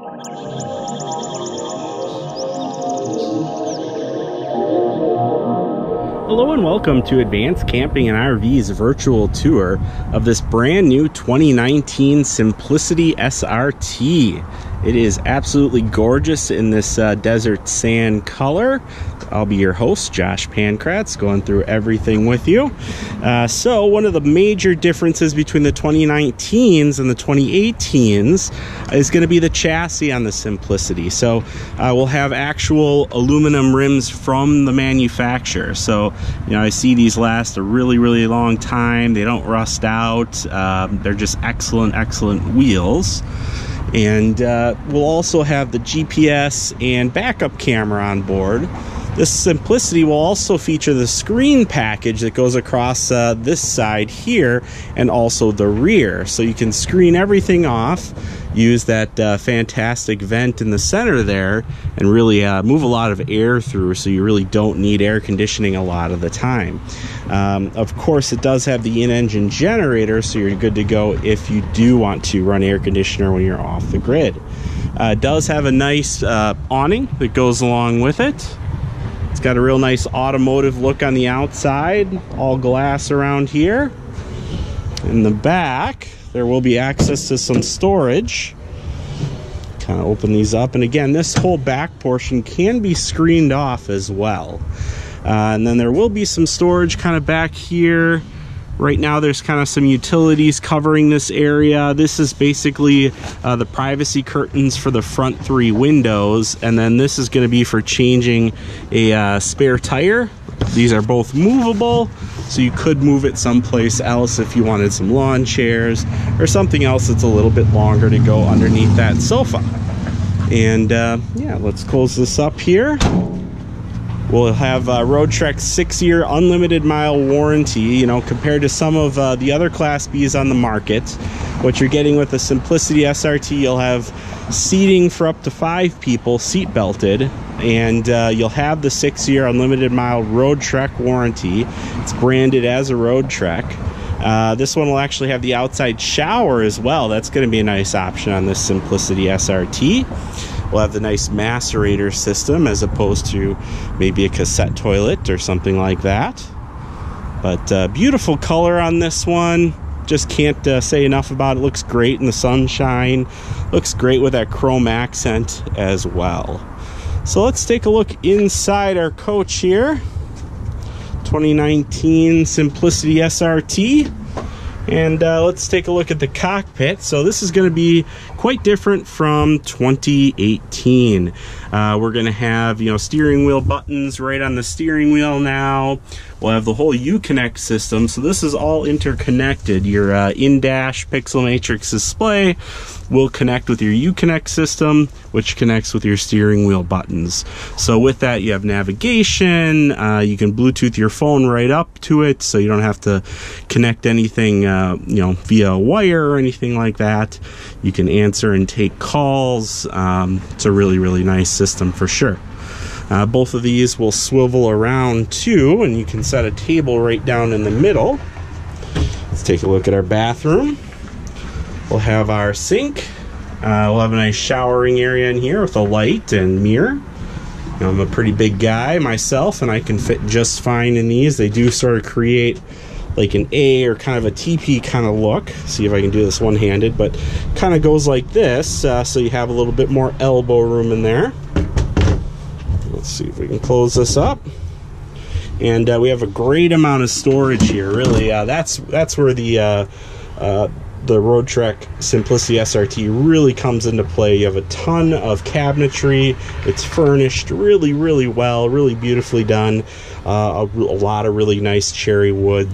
Hello and welcome to Advanced Camping and RV's virtual tour of this brand new 2019 Simplicity SRT. It is absolutely gorgeous in this desert sand color. I'll be your host, Josh Pankratz, going through everything with you. So one of the major differences between the 2019s and the 2018s is going to be the chassis on the Simplicity. So we'll have actual aluminum rims from the manufacturer. So, you know, I see these last a really, really long time. They don't rust out. They're just excellent, excellent wheels. And we'll also have the GPS and backup camera on board. This Simplicity will also feature the screen package that goes across this side here and also the rear. So you can screen everything off, use that fantastic vent in the center there, and really move a lot of air through, so you really don't need air conditioning a lot of the time. Of course, it does have the in-engine generator, so you're good to go if you do want to run air conditioner when you're off the grid. It does have a nice awning that goes along with it. It's got a real nice automotive look on the outside, all glass around here. In the back, there will be access to some storage. Kind of open these up, and again, this whole back portion can be screened off as well. And then there will be some storage kind of back here. Right now there's kind of some utilities covering this area. This is basically the privacy curtains for the front 3 windows, and then this is going to be for changing a spare tire. These are both movable, so you could move it someplace else if you wanted some lawn chairs or something else that's a little bit longer to go underneath that sofa. And yeah, let's close this up here. We'll have Roadtrek's 6-year unlimited mile warranty. You know, compared to some of the other Class Bs on the market, what you're getting with the Simplicity SRT, you'll have seating for up to 5 people, seat belted, and you'll have the 6-year unlimited mile Roadtrek warranty. It's branded as a Roadtrek. This one will actually have the outside shower as well. That's going to be a nice option on this Simplicity SRT. We'll have the nice macerator system as opposed to maybe a cassette toilet or something like that. But beautiful color on this one. Just can't say enough about it. Looks great in the sunshine. Looks great with that chrome accent as well. So let's take a look inside our coach here. 2019 Simplicity SRT. And let's take a look at the cockpit. So this is going to be quite different from 2018. We're going to have, you know, steering wheel buttons right on the steering wheel now. We'll have the whole Uconnect system. So this is all interconnected. Your in-dash pixel matrix display will connect with your Uconnect system, which connects with your steering wheel buttons. So with that, you have navigation. You can Bluetooth your phone right up to it, so you don't have to connect anything, you know, via a wire or anything like that. You can answer and take calls. It's a really, really nice system for sure. Both of these will swivel around too, and you can set a table right down in the middle. Let's take a look at our bathroom. We'll have our sink. We'll have a nice showering area in here with a light and mirror. You know, I'm a pretty big guy myself, and I can fit just fine in these. They do sort of create like an A or kind of a TP kind of look. See if I can do this one-handed, but kind of goes like this, so you have a little bit more elbow room in there. Let's see if we can close this up. And we have a great amount of storage here, really. That's where the Roadtrek Simplicity SRT really comes into play. You have a ton of cabinetry. It's furnished really, really well, really beautifully done. A lot of really nice cherry wood,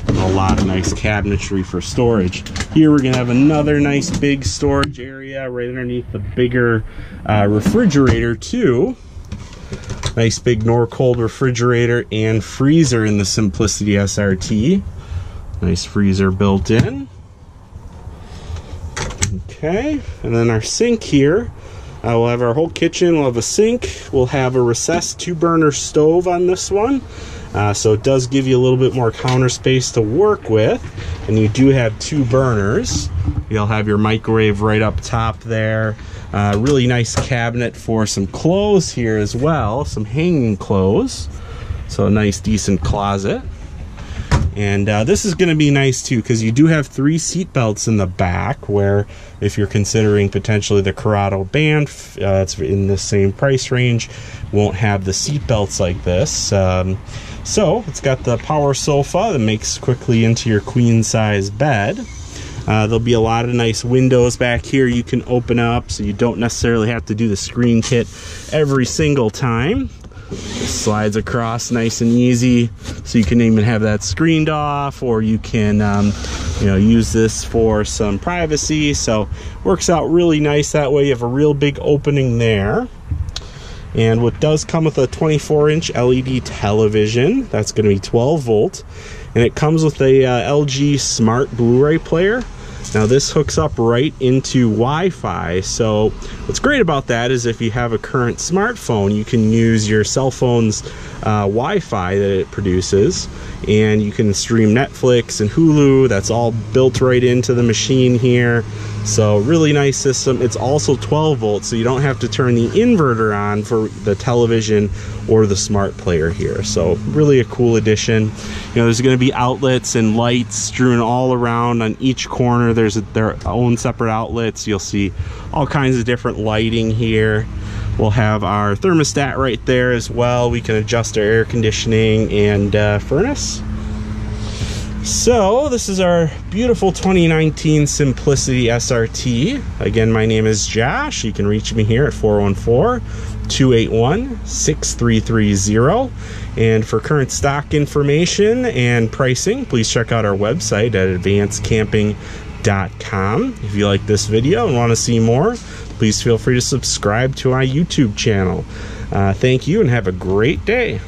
a lot of nice cabinetry for storage. Here we're gonna have another nice big storage area right underneath the bigger refrigerator too. Nice big Norcold refrigerator and freezer in the Simplicity SRT. Nice freezer built in. Okay, and then our sink here. We'll have our whole kitchen, we'll have a sink, we'll have a recessed 2-burner stove on this one. So it does give you a little bit more counter space to work with, and you do have 2 burners. You'll have your microwave right up top there. Really nice cabinet for some clothes here as well, some hanging clothes. So a nice decent closet. And this is going to be nice too, because you do have 3 seat belts in the back, where if you're considering potentially the Corrado Band, it's in the same price range, won't have the seat belts like this. So it's got the power sofa that makes quickly into your queen size bed. There'll be a lot of nice windows back here you can open up, so you don't necessarily have to do the screen kit every single time. It slides across nice and easy, so you can even have that screened off, or you can you know, use this for some privacy. So works out really nice that way. You have a real big opening there. And what does come with a 24-inch LED television, that's going to be 12 volt, and it comes with a LG Smart Blu-ray player. Now this hooks up right into Wi-Fi, so what's great about that is if you have a current smartphone, you can use your cell phone's Wi-Fi that it produces, and you can stream Netflix and Hulu. That's all built right into the machine here. So really nice system. It's also 12 volts, so you don't have to turn the inverter on for the television or the smart player here. So really a cool addition. You know, there's going to be outlets and lights strewn all around on each corner. There's their own separate outlets. You'll see all kinds of different lighting here. We'll have our thermostat right there as well. We can adjust our air conditioning and furnace. So this is our beautiful 2019 Simplicity SRT. Again, my name is Josh. You can reach me here at 414-281-6330. And for current stock information and pricing, please check out our website at advancedcamping.com. If you like this video and want to see more, please feel free to subscribe to our YouTube channel. Thank you and have a great day.